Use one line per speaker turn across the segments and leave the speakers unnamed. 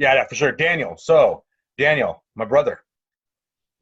Yeah, for sure. Daniel. So, Daniel, my brother,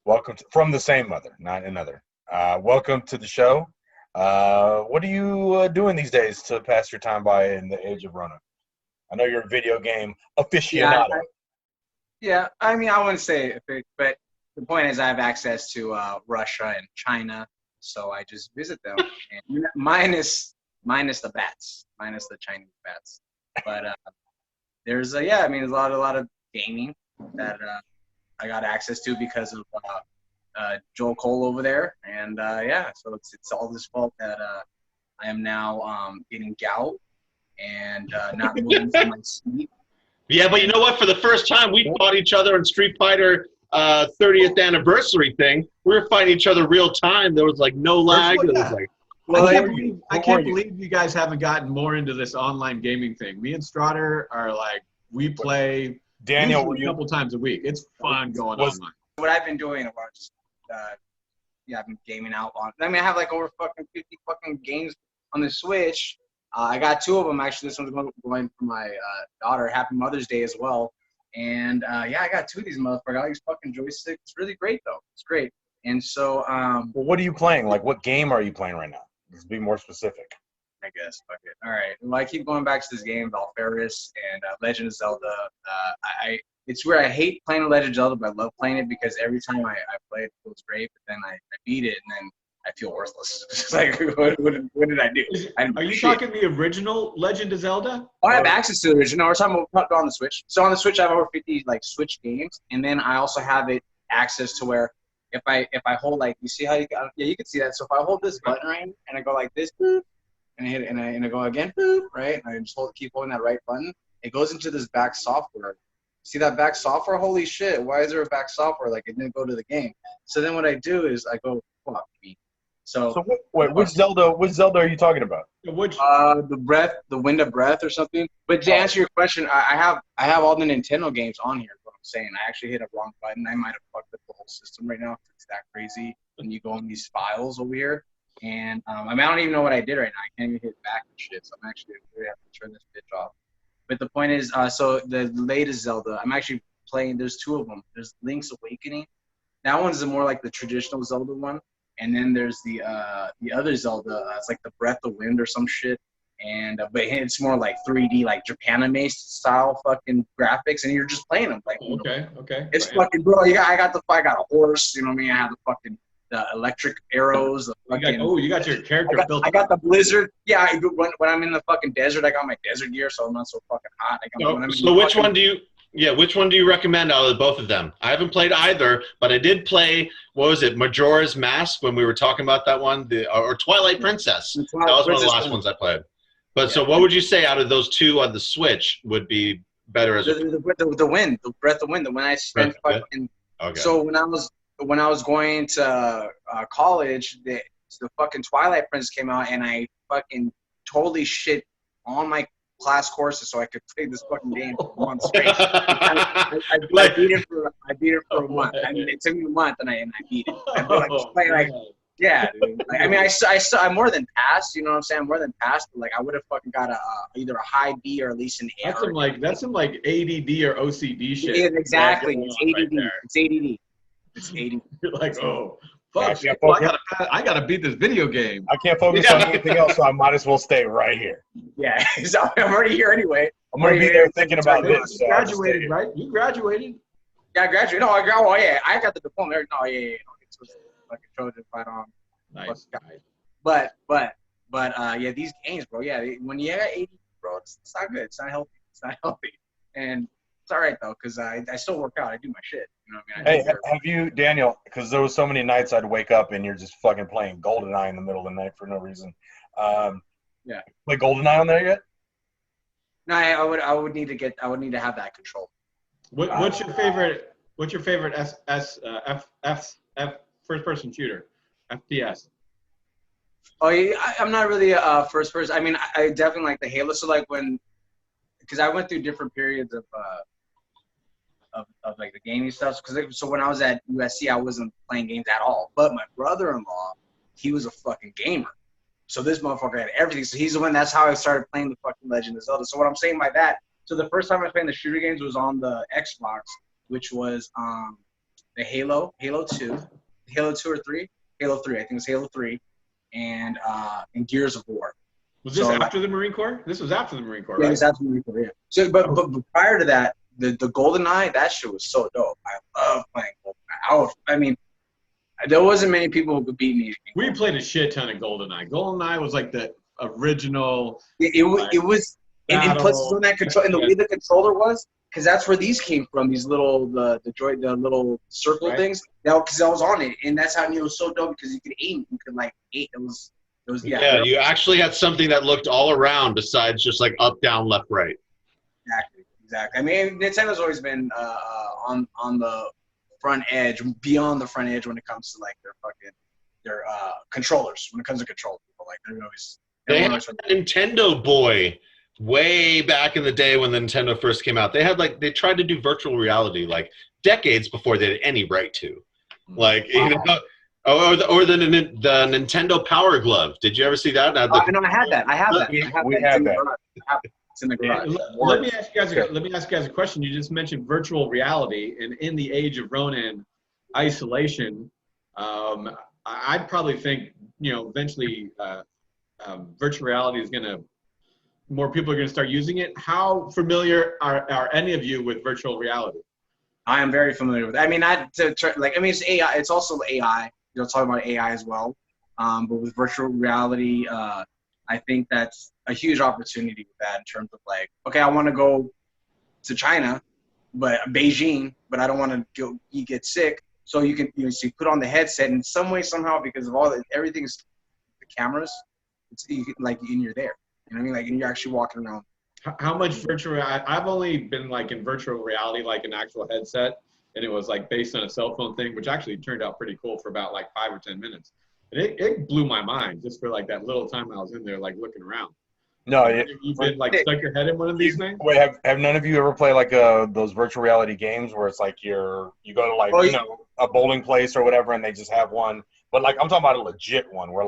welcome from the same mother, not another. Welcome to the show. What are you doing these days to pass your time by in the age of Rona? I know you're a video game
Yeah,
aficionado.
yeah. I mean, I wouldn't say, but the point is, I have access to Russia and China, so I just visit them, and minus the bats, minus the Chinese bats. But there's yeah, I mean, there's a lot of gaming that I got access to because of Joel Cole over there, and yeah, so it's all his fault that I am now getting gout and not moving from my seat.
Yeah, but you
And
know what? For the first time, we fought each other in Street Fighter 30th anniversary thing. We were fighting each other real time. There was like no lag. It was like,
well,
I can't believe you guys haven't gotten more into this online gaming thing. Me and Strider are like, we play
Daniel,
usually a couple times a week. It's fun going online.
what I've been doing was yeah, I've been gaming out on. I mean, I have like over fucking 50 fucking games on the Switch. I got two of them actually. This one's going for my daughter. Happy Mother's Day as well. And yeah, I got two of these motherfuckers. I got these fucking joysticks. It's really great though. It's great. And so
well, what are you playing? Like, what game are you playing right now? Let's be more specific.
I guess. Fuck it. All right. Well, I keep going back to this game, Valfaris and Legend of Zelda. It's where I hate playing Legend of Zelda, but I love playing it because every time I play it, it feels great. But then I beat it, and then I feel worthless. It's like, what did I do?
Are you talking the original Legend of Zelda?
I have access to the original. We're talking about on the Switch. So on the Switch, I have over 50 like Switch games, and then I also have it access to where if I hold like you see how you yeah you can see that. So if I hold this button right and I go like this, boop, and I hit it, and I go again, boop, right, and I just keep holding that right button. It goes into this back software. See that back software? Holy shit! Why is there a back software? Like it didn't go to the game. So then what I do is I go fuck me. So
Which Zelda are you talking about?
Which
the Wind of Breath or something. But to answer your question, I have all the Nintendo games on here. What I'm saying, I actually hit a wrong button. I might have fucked up the whole system right now. It's that crazy when you go on these files over here. And I mean, I don't even know what I did right now. I can't even hit back and shit. So I'm actually gonna have to turn this bitch off. But the point is, so the latest Zelda, I'm actually playing. There's two of them. There's Link's Awakening. That one's more like the traditional Zelda one. And then there's the other Zelda. It's like the Breath of Wind or some shit. And but it's more like 3D, like Japanime style fucking graphics, and you're just playing them like.
Okay.
It's fucking bro. I got a horse. You know what I mean? I have the electric arrows.
You got your character built.
I got the blizzard. Yeah, when I'm in the fucking desert, I got my desert gear, so I'm not so fucking hot.
so which one do you? Yeah, which one do you recommend out of both of them? I haven't played either, but I did play, what was it, Majora's Mask when we were talking about that one, or Twilight Princess. That was one of the last ones I played. But yeah. So what would you say out of those two on the Switch would be better as
the Wind, the Breath of Wind, the one I spent fucking. Okay. So when I was going to college, the fucking Twilight Princess came out, and I fucking totally shit on my class courses so I could play this fucking game for months straight. I beat it for a month. I mean, it took me a month and I beat it. Yeah, dude. Like, I mean, I more than passed. You know what I'm saying? More than passed. But like, I would have fucking got either a high B or at least an A.
That's some like ADD or OCD shit.
Yeah, exactly. It's ADD. It's ADD. It's ADD.
You're like, oh. Fuck, I gotta beat this video game.
I can't focus on anything else, so I might as well stay right here.
Yeah, so I'm already here anyway.
I'm gonna be there thinking about this.
You graduated, right? You graduated.
Yeah, I graduated. No, I got the diploma. No, yeah. It's like a Trojan fight on.
Nice.
But yeah, these games, bro. Yeah, when you have 80, bro, it's not good. It's not healthy. And it's all right though, cause I still work out. I do my shit. You know what I mean?
Have you, Daniel? Because there was so many nights I'd wake up and you're just fucking playing GoldenEye in the middle of the night for no reason.
Yeah.
Play GoldenEye on there yet?
No, I would need to have that control.
What's your favorite? What's your favorite first person shooter? FPS.
Oh, yeah, I'm not really a first person. I mean, I definitely like the Halo. So like because I went through different periods of like the gaming stuff. So when I was at USC, I wasn't playing games at all. But my brother-in-law, he was a fucking gamer. So this motherfucker had everything. So he's the one. That's how I started playing the fucking Legend of Zelda. So what I'm saying by that So the first time I was playing the shooter games was on the Xbox, which was the Halo 2, Halo 2 or 3, Halo 3. I think it was Halo 3, and Gears of War.
Was this after the Marine Corps? This was after the Marine Corps, right?
Yeah, it was after the Marine Corps. Yeah. So, but prior to that, the GoldenEye, that shit was so dope. I love playing GoldenEye. I mean, there wasn't many people who could beat me.
We played a shit ton of GoldenEye. GoldenEye was like the original.
It was, and plus on that control, and the way the controller was, because that's where these came from. These little the little circle things. Because I was on it, and that's how I knew it was so dope because you could aim. You could like aim. It was
yeah. You actually had something that looked all around besides just like up, down, left, right.
Exactly. I mean, Nintendo's always been on the front edge, beyond the front edge when it comes to like their controllers. When it comes to control people, like
they had a Nintendo Boy way back in the day when the Nintendo first came out. They tried to do virtual reality like decades before they had any right to. Like you know, or the Nintendo Power Glove. Did you ever see that?
No, I had that. I have that.
We have that.
It's in the garage.
Let me ask you guys a question. You just mentioned virtual reality, and in the age of Rona and isolation, I'd probably think eventually virtual reality is more people are gonna start using it. How familiar are any of you with virtual reality?
I am very familiar with it. I mean, it's AI. It's also AI. Talking about AI as well. But with virtual reality, I think that's a huge opportunity with that in terms of like, okay, I want to go to China, but Beijing, but I don't want to get sick. So you can so you put on the headset in some way, somehow, because of everything's the cameras. And you're there. You know what I mean? Like, and you're actually walking around.
How much virtual? I've only been like in virtual reality, like an actual headset, and it was like based on a cell phone thing, which actually turned out pretty cool for about like 5 or 10 minutes. And it blew my mind just for like that little time I was in there, like looking around.
No,
you've been like stuck your head in one of these things.
Wait, have none of you ever played like those virtual reality games where it's like you go to like a bowling place or whatever, and they just have one. But like I'm talking about a legit one where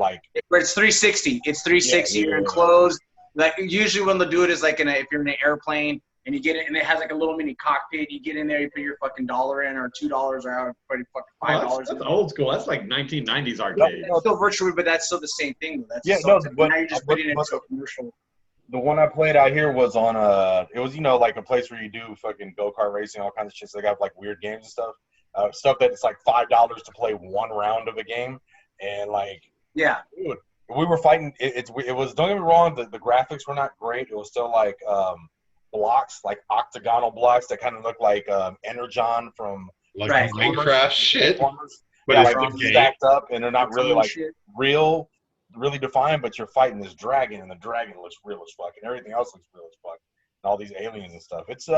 it's 360. It's 360. You're enclosed. Like usually when they'll do it is like if you're in an airplane and you get it and it has like a little mini cockpit. You get in there, you put your fucking $1 in or $2 or however, put fucking $5.
That's old school. That's like 1990s arcade.
It's still virtual, but that's still the same thing. But now you're just putting it into a commercial.
The one I played out here was on it was like a place where you do fucking go-kart racing, all kinds of shit. So they got like weird games and stuff. Stuff that it's like $5 to play one round of a game, and dude, we were fighting. It was, don't get me wrong, the graphics were not great. It was still like blocks, like octagonal blocks that kind of look like Energon from
like Minecraft shit.
But yeah, like they're stacked up and they're not really like really defined, but you're fighting this dragon, and the dragon looks real as fuck, and everything else looks real as fuck, and all these aliens and stuff. It's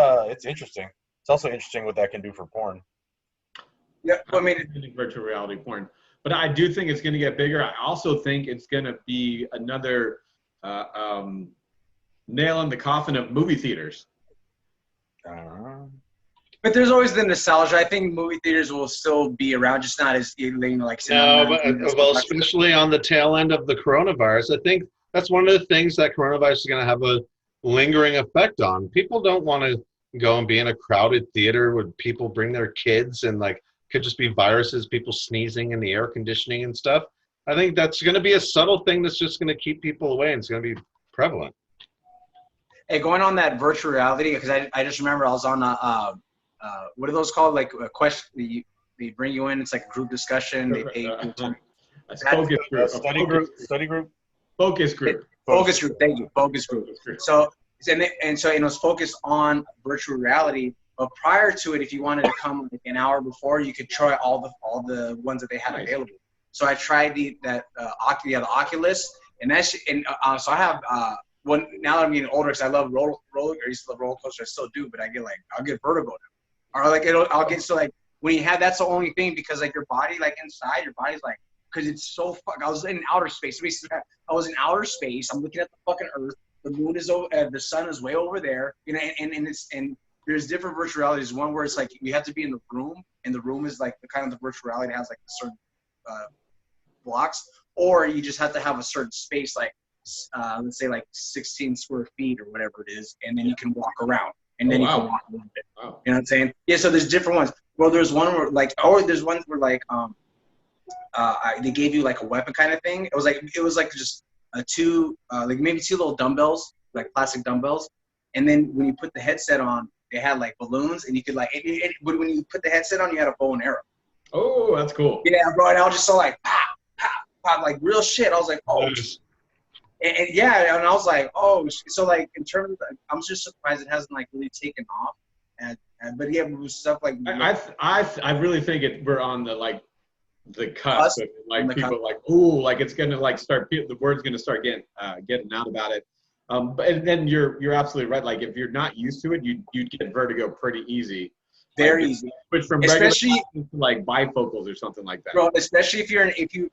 interesting. It's also interesting what that can do for porn.
Yeah, I mean,
virtual reality porn, but I do think it's going to get bigger. I also think it's going to be another nail in the coffin of movie theaters.
But there's always the nostalgia. I think movie theaters will still be around, just not as like.
Well, especially on the tail end of the coronavirus, I think that's one of the things that coronavirus is going to have a lingering effect on. People don't want to go and be in a crowded theater where people bring their kids and like could just be viruses, people sneezing in the air conditioning and stuff. I think that's going to be a subtle thing that's just going to keep people away, and it's going to be prevalent.
Hey, going on that virtual reality, because I just remember I was on what are those called? Like a question, they bring you in. It's like a group discussion. They pay.
Focus group.
Study group.
Focus group.
Focus group. Thank you. Focus group. So it was focused on virtual reality. But prior to it, if you wanted to come like an hour before, you could try all the ones that they had available. So I tried the Oculus, and so I have now that I'm getting older, because I love roller. I used to love roller coasters. I still do, but I'll get vertigo now, or like I'll get so like when you have, that's the only thing, because like your body, like inside your body's like, because it's so I was in outer space. I was in outer space. I'm looking at the fucking Earth. The moon is over. The sun is way over there. And there's different virtual realities. One where it's like you have to be in the room, and the room is like the kind of the virtual reality has like certain blocks, or you just have to have a certain space. Like let's say like 16 square feet or whatever it is, and then you can walk around, and then you can walk a little bit.
Wow.
You know what I'm saying? Yeah. So there's different ones. Well, there's one where like, there's ones where like they gave you like a weapon kind of thing. It was like just maybe two little dumbbells, like plastic dumbbells, and then when you put the headset on, they had like balloons, and you could like, but when you put the headset on, you had a bow and arrow.
Oh, that's cool.
Yeah, bro. And I was just so like, pop, pop, pop, like real shit. I was like, oh. And yeah, and I was like, oh. So like in terms of, I'm just surprised it hasn't like really taken off. But yeah, stuff like.
I really think we're on the cusp of it. Like people are like, ooh, like it's gonna like start. The word's gonna start getting out about it. But then you're absolutely right. Like if you're not used to it, you'd get vertigo pretty easy.
Very easy.
Which from especially to like bifocals or something like that.
Bro, especially if you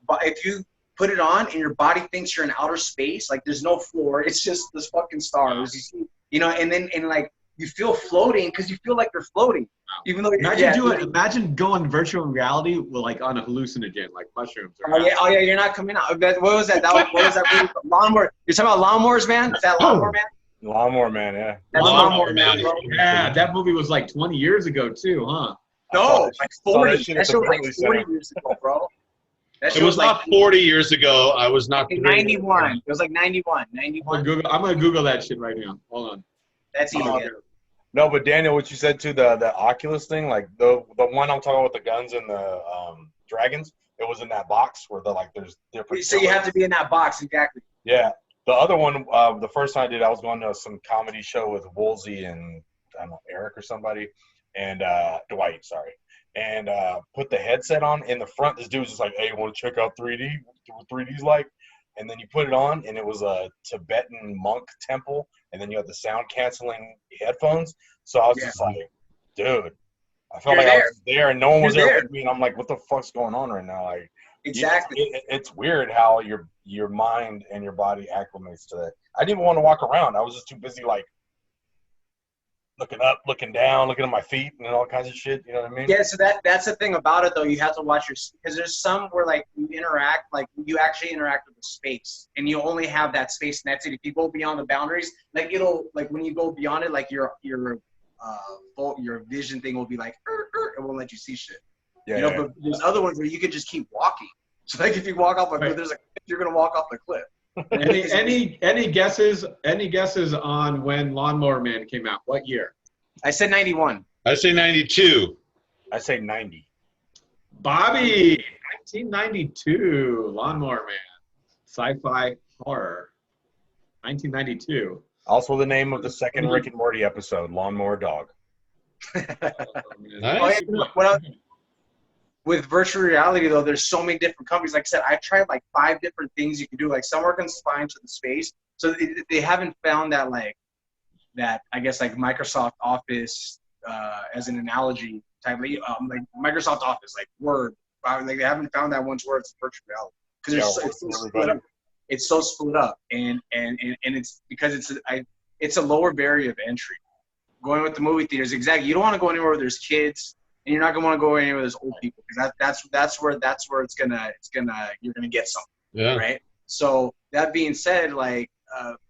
put it on and your body thinks you're in outer space, like there's no floor, it's just this fucking stars. You see, and like you feel floating because you feel like you're floating. Wow. Even though
imagine going virtual reality with like on a hallucinogen, like mushrooms.
Oh yeah, you're not coming out. What was that? What was that movie? Lawnmower. You're talking about Lawnmowers Man? Is that Lawnmower Man?
Lawnmower Man, yeah.
That's Lawnmower Man, bro.
Yeah, that movie was like 20 years ago too, huh?
No, like 40. That shit was like 40 years ago, bro.
It was not 40 years ago. I was not.
91. It was like 91.
I'm gonna Google that shit right now. Hold on.
That's easy.
No, but Daniel, what you said to the Oculus thing, like the one I'm talking about with the guns and the dragons, it was in that box where there's different.
So you have to be in that box, exactly.
Yeah. The other one, the first time I did, I was going to some comedy show with Woolsey and I don't know, Eric or somebody, and Dwight, sorry. And put the headset on in the front. This dude was just like, hey, you want to check out 3D? What 3D's like? And then you put it on, and it was a Tibetan monk temple, and then you had the sound-canceling headphones. So I was just like, dude, I felt like I was there, and no one was there with me, and I'm like, what the fuck's going on right now? Like,
exactly.
It's weird how your mind and your body acclimates to that. I didn't even want to walk around. I was just too busy, like, looking up, looking down, looking at my feet and all kinds of shit. You know what I mean?
Yeah, so that's the thing about it, though. You have to watch because there's some where, like, you actually interact with the space, and you only have that space, and that's it. If you go beyond the boundaries, like, when you go beyond it, like, your vision thing will be like, it won't let you see shit.
Yeah,
But there's other ones where you can just keep walking. So, like, if you walk off a cliff, you're going to walk off the cliff.
Any guesses on when Lawnmower Man came out? What year?
I said 91.
I say 92.
I say 90.
Bobby, 1992, Lawnmower Man, sci-fi horror, 1992.
Also the name of the second Rick and Morty episode, Lawnmower Dog.
Nice.
With virtual reality, though, there's so many different companies. Like I said, I tried like 5 different things you can do. Like some are confined to the space, so they haven't found that I guess like Microsoft Office as an analogy type, like Microsoft Office, like Word. Like they haven't found that once where it's virtual reality because it's so split up. It's so split up, and it's because it's a lower barrier of entry. Going with the movie theaters, exactly. You don't want to go anywhere where there's kids. And you're not gonna want to go anywhere where there's old people because that's where you're gonna get something.
Yeah.
Right. So that being said, like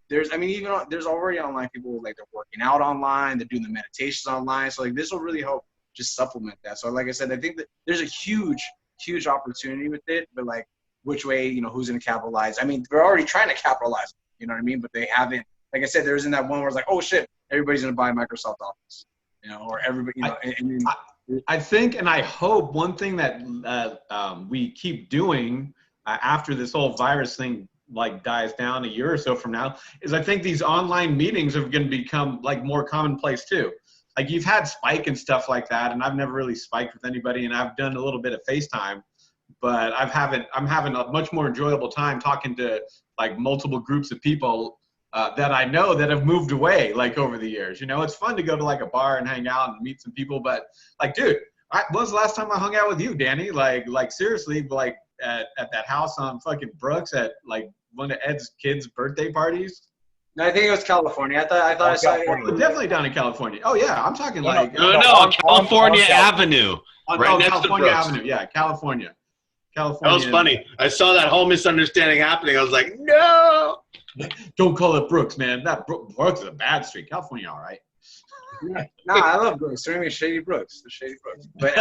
there's already online people like they're working out online, they're doing the meditations online. So like this will really help just supplement that. So like I said, I think that there's a huge opportunity with it, but like which way, who's gonna capitalize? I mean, they're already trying to capitalize, you know what I mean? But they haven't. Like I said, there isn't that one where it's like, oh shit, everybody's gonna buy Microsoft Office, or everybody,
I think and I hope one thing that we keep doing after this whole virus thing like dies down a year or so from now is I think these online meetings are going to become like more commonplace too. Like you've had Spike and stuff like that, and I've never really spiked with anybody, and I've done a little bit of FaceTime, but I'm having a much more enjoyable time talking to like multiple groups of people that I know that have moved away like over the years. It's fun to go to like a bar and hang out and meet some people, but like, dude, when was the last time I hung out with you, Danny? Like seriously, like at that house on fucking Brooks at like one of Ed's kids' birthday parties.
No, I think it was California. I thought I saw it.
Definitely down in California. Oh yeah, I'm talking
No, California Avenue.
Right next to Brooks. Avenue. Yeah, California.
That was funny. I saw that whole misunderstanding happening. I was like, no.
Don't call it Brooks, man. That Brooks is a bad street. California, all right.
Nah, I love Brooks. They're gonna be Shady Brooks. The Shady Brooks. But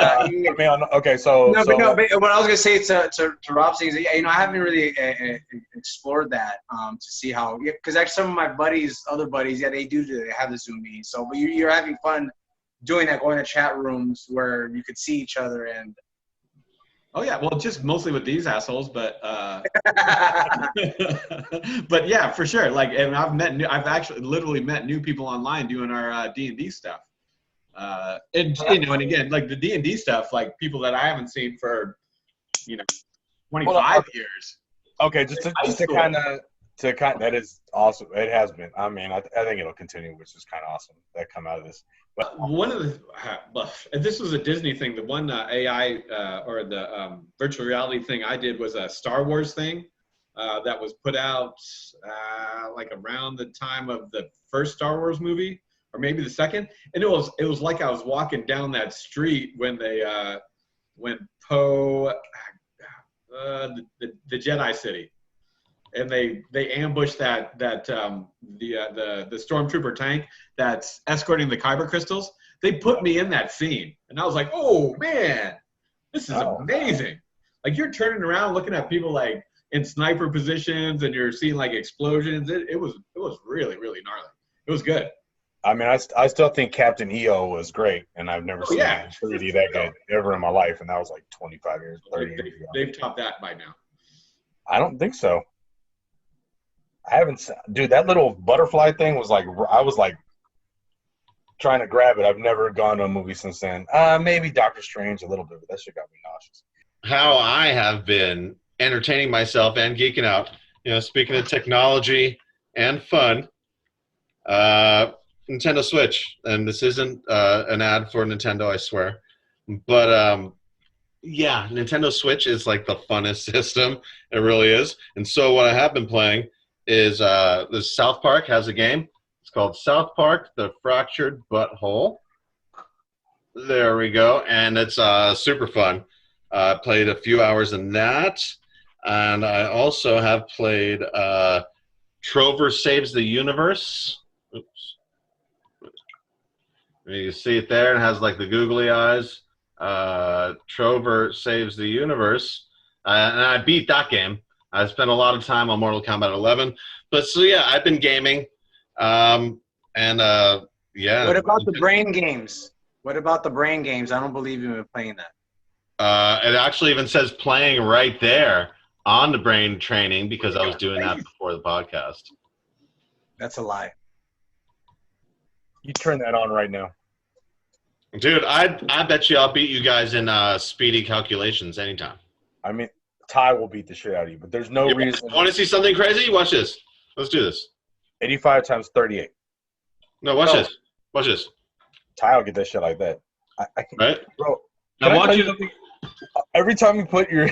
okay, so
but what I was gonna say to Rob's thing is, I haven't really explored that to see how, because actually some of my other buddies, they have the Zoom meeting. So, but you're having fun doing that, going to chat rooms where you could see each other and.
Oh yeah, well, just mostly with these assholes, but but yeah, for sure. Like, and I've actually literally met new people online doing our D&D stuff. And and again, like the D&D stuff, like people that I haven't seen for 25 years.
Okay, just to kind of that is awesome. It has been. I mean, I think it'll continue, which is kind of awesome that come out of this. But
one of the this was a Disney thing. The one AI or the virtual reality thing I did was a Star Wars thing that was put out like around the time of the first Star Wars movie, or maybe the second. And it was like I was walking down that street when Poe the Jedi City. And they ambushed the stormtrooper tank that's escorting the kyber crystals. They put me in that scene, and I was like, "Oh man, this is amazing!" Like you're turning around, looking at people like in sniper positions, and you're seeing like explosions. It was really really gnarly. It was good.
I mean, I still think Captain EO was great, and I've never seen 3D that good ever in my life, and that was like 25 years, 30 years ago.
They've topped that by now.
I don't think so. I haven't, dude. That little butterfly thing was like, I was like trying to grab it. I've never gone to a movie since then. Maybe Doctor Strange a little bit, but that shit got me nauseous.
How I have been entertaining myself and geeking out. Speaking of technology and fun, Nintendo Switch, and this isn't an ad for Nintendo, I swear, but yeah, Nintendo Switch is like the funnest system. It really is. And so what I have been playing is the South Park has a game. It's called South Park: The Fractured Butthole. There we go, and it's super fun. I played a few hours in that, and I also have played Trover Saves the Universe. Oops. You can see it there. It has like the googly eyes. Trover Saves the Universe, and I beat that game. I spent a lot of time on Mortal Kombat 11, but so yeah, I've been gaming, yeah.
What about the brain games? What about the brain games? I don't believe you've been playing that.
It actually even says playing right there on the brain training because I was doing that before the podcast.
That's a lie.
You turn that on right now,
dude. I bet you I'll beat you guys in speedy calculations anytime.
I mean, Ty will beat the shit out of you, but there's no reason.
Want to see something crazy? Watch this. Let's do this.
85 times 38.
No, watch this. Watch this.
Ty will get that shit like that. I can,
right?
Bro,
I want you to.
Every time you put your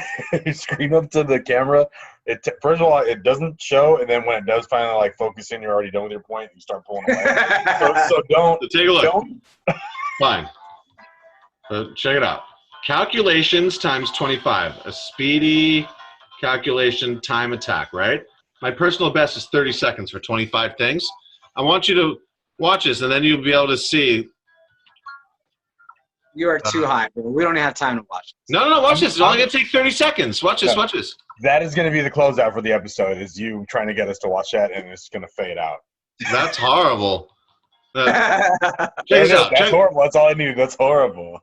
screen up to the camera, first of all, it doesn't show, and then when it does finally like focus in, you're already done with your point, you start pulling away. so don't.
So take a look. Fine. So check it out. Calculations times 25. A speedy calculation time attack, right? My personal best is 30 seconds for 25 things. I want you to watch this, and then you'll be able to see.
You are too high, bro. We don't have time to watch this.
No, watch this. It's only going to take 30 seconds. Watch this, watch this.
That is going to be the closeout for the episode, is you trying to get us to watch that, and it's going to fade out.
That's horrible.
That's horrible. That's all I need. That's horrible.